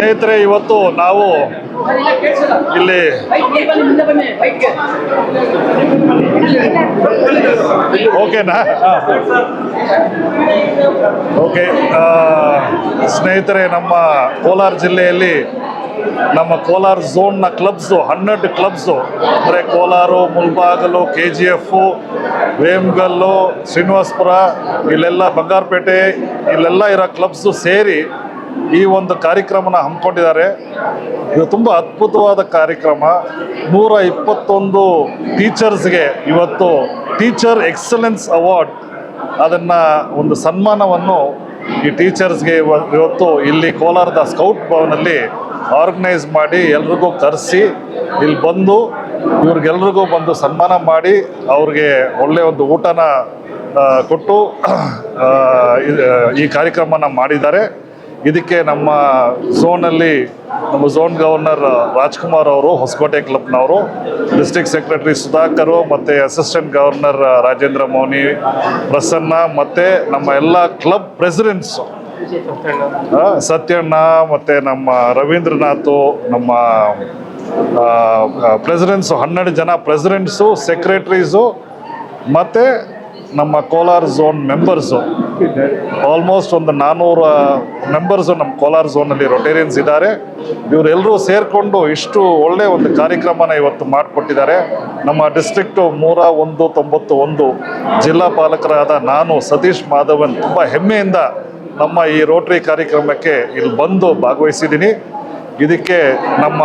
ಸ್ನೇಹಿತರೆ, ಇವತ್ತು ನಾವು ಇಲ್ಲಿ ಓಕೆನಾ? ಓಕೆ ಸ್ನೇಹಿತರೆ, ನಮ್ಮ ಕೋಲಾರ ಜಿಲ್ಲೆಯಲ್ಲಿ ನಮ್ಮ ಕೋಲಾರ ಝೋನ್ನ ಕ್ಲಬ್ಸು 12 ಕ್ಲಬ್ಸು ಅಂದರೆ ಕೋಲಾರ, ಮುಲ್ಬಾಗಲು, KGF, ವೇಮಗಲ್ಲು, ಶ್ರೀನಿವಾಸಪುರ, ಇಲ್ಲೆಲ್ಲ ಬಂಗಾರಪೇಟೆ, ಇಲ್ಲೆಲ್ಲ ಇರೋ ಕ್ಲಬ್ಸು ಸೇರಿ ಈ ಒಂದು ಕಾರ್ಯಕ್ರಮನ ಹಮ್ಮಿಕೊಂಡಿದ್ದಾರೆ. ಇದು ತುಂಬ ಅದ್ಭುತವಾದ ಕಾರ್ಯಕ್ರಮ. 121 ಟೀಚರ್ಸ್ಗೆ ಇವತ್ತು ಟೀಚರ್ ಎಕ್ಸಲೆನ್ಸ್ ಅವಾರ್ಡ್, ಅದನ್ನು ಒಂದು ಸನ್ಮಾನವನ್ನು ಈ ಟೀಚರ್ಸ್ಗೆ ಇವತ್ತು ಇಲ್ಲಿ ಕೋಲಾರದ ಸ್ಕೌಟ್ ಭವನಲ್ಲಿ ಆರ್ಗನೈಸ್ ಮಾಡಿ ಎಲ್ರಿಗೂ ಕರೆಸಿ ಇಲ್ಲಿ ಬಂದು ಇವ್ರಿಗೆಲ್ರಿಗೂ ಬಂದು ಸನ್ಮಾನ ಮಾಡಿ ಅವ್ರಿಗೆ ಒಳ್ಳೆಯ ಒಂದು ಊಟನ ಕೊಟ್ಟು ಈ ಕಾರ್ಯಕ್ರಮನ ಮಾಡಿದ್ದಾರೆ. ಇದಕ್ಕೆ ನಮ್ಮ ಝೋನಲ್ಲಿ ನಮ್ಮ ಝೋನ್ ಗವರ್ನರ್ ರಾಜ್ಕುಮಾರ್ ಅವರು, ಹೊಸಕೋಟೆ ಕ್ಲಬ್ನವರು, ಡಿಸ್ಟ್ರಿಕ್ಟ್ ಸೆಕ್ರೆಟರಿ ಸುಧಾಕರು, ಮತ್ತು ಅಸಿಸ್ಟೆಂಟ್ ಗವರ್ನರ್ ರಾಜೇಂದ್ರ ಮೌನಿ, ಪ್ರಸನ್ನ, ಮತ್ತು ನಮ್ಮ ಎಲ್ಲ ಕ್ಲಬ್ ಪ್ರೆಸಿಡೆಂಟ್ಸು ಸತ್ಯಣ್ಣ, ಮತ್ತು ನಮ್ಮ ರವೀಂದ್ರನಾಥು, ನಮ್ಮ ಪ್ರೆಸಿಡೆಂಟ್ಸು 12 ಜನ ಪ್ರೆಸಿಡೆಂಟ್ಸು, ಸೆಕ್ರೆಟ್ರೀಸು, ಮತ್ತು ನಮ್ಮ ಕೋಲಾರ ಝೋನ್ ಮೆಂಬರ್ಸು ಆಲ್ಮೋಸ್ಟ್ ಒಂದು 400 ಮೆಂಬರ್ಸು ನಮ್ಮ ಕೋಲಾರ ಝೋನಲ್ಲಿ ರೊಟೇರಿಯನ್ಸ್ ಇದ್ದಾರೆ. ಇವರೆಲ್ಲರೂ ಸೇರಿಕೊಂಡು ಇಷ್ಟು ಒಳ್ಳೆಯ ಒಂದು ಕಾರ್ಯಕ್ರಮನ ಇವತ್ತು ಮಾಡಿಕೊಟ್ಟಿದ್ದಾರೆ. ನಮ್ಮ ಡಿಸ್ಟ್ರಿಕ್ಟು 191 ಜಿಲ್ಲಾ ಪಾಲಕರಾದ ನಾನು ಸತೀಶ್ ಮಾಧವನ್ ತುಂಬ ಹೆಮ್ಮೆಯಿಂದ ನಮ್ಮ ಈ ರೋಟರಿ ಕಾರ್ಯಕ್ರಮಕ್ಕೆ ಇಲ್ಲಿ ಬಂದು ಭಾಗವಹಿಸಿದ್ದೀನಿ. ಇದಕ್ಕೆ ನಮ್ಮ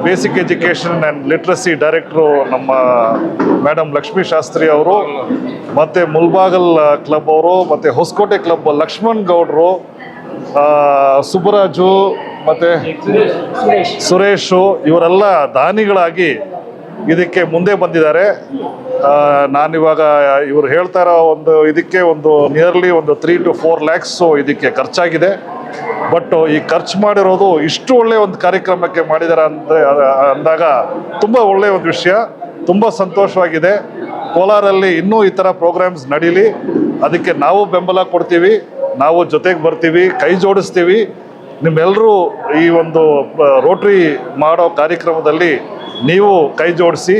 ಬೇಸಿಕ್ ಎಜುಕೇಷನ್ ಆ್ಯಂಡ್ ಲಿಟ್ರಸಿ ಡೈರೆಕ್ಟ್ರು ನಮ್ಮ ಮೇಡಮ್ ಲಕ್ಷ್ಮೀ ಶಾಸ್ತ್ರಿ ಅವರು, ಮತ್ತು ಮುಲ್ಬಾಗಲ್ ಕ್ಲಬ್ ಅವರು, ಮತ್ತು ಹೊಸಕೋಟೆ ಕ್ಲಬ್ ಲಕ್ಷ್ಮಣ್ ಗೌಡ್ರು, ಸುಬ್ಬರಾಜು, ಮತ್ತು ಸುರೇಶು, ಇವರೆಲ್ಲ ದಾನಿಗಳಾಗಿ ಇದಕ್ಕೆ ಮುಂದೆ ಬಂದಿದ್ದಾರೆ. ನಾನಿವಾಗ ಇವರು ಹೇಳ್ತಾ ಇರೋ ಒಂದು ಇದಕ್ಕೆ ಒಂದು ನಿಯರ್ಲಿ ಒಂದು 3 to 4 lakhs ಇದಕ್ಕೆ ಖರ್ಚಾಗಿದೆ. ಬಟ್ ಈ ಖರ್ಚು ಮಾಡಿರೋದು ಇಷ್ಟು ಒಳ್ಳೆಯ ಒಂದು ಕಾರ್ಯಕ್ರಮಕ್ಕೆ ಮಾಡಿದ್ದಾರೆ ಅಂದಾಗ ತುಂಬ ಒಳ್ಳೆಯ ಒಂದು ವಿಷಯ, ತುಂಬ ಸಂತೋಷವಾಗಿದೆ. ಕೋಲಾರಲ್ಲಿ ಇನ್ನೂ ಈ ಥರ ಪ್ರೋಗ್ರಾಮ್ಸ್ ನಡೀಲಿ, ಅದಕ್ಕೆ ನಾವು ಬೆಂಬಲ ಕೊಡ್ತೀವಿ, ನಾವು ಜೊತೆಗೆ ಬರ್ತೀವಿ, ಕೈ ಜೋಡಿಸ್ತೀವಿ. ನಿಮ್ಮೆಲ್ಲರೂ ಈ ಒಂದು ರೋಟ್ರಿ ಮಾಡೋ ಕಾರ್ಯಕ್ರಮದಲ್ಲಿ ನೀವು ಕೈ ಜೋಡಿಸಿ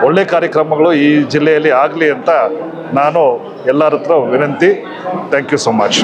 ಒಳ್ಳೆ ಕಾರ್ಯಕ್ರಮಗಳು ಈ ಜಿಲ್ಲೆಯಲ್ಲಿ ಆಗಲಿ ಅಂತ ನಾನು ಎಲ್ಲರ ಹತ್ರ ವಿನಂತಿ. Thank you so much.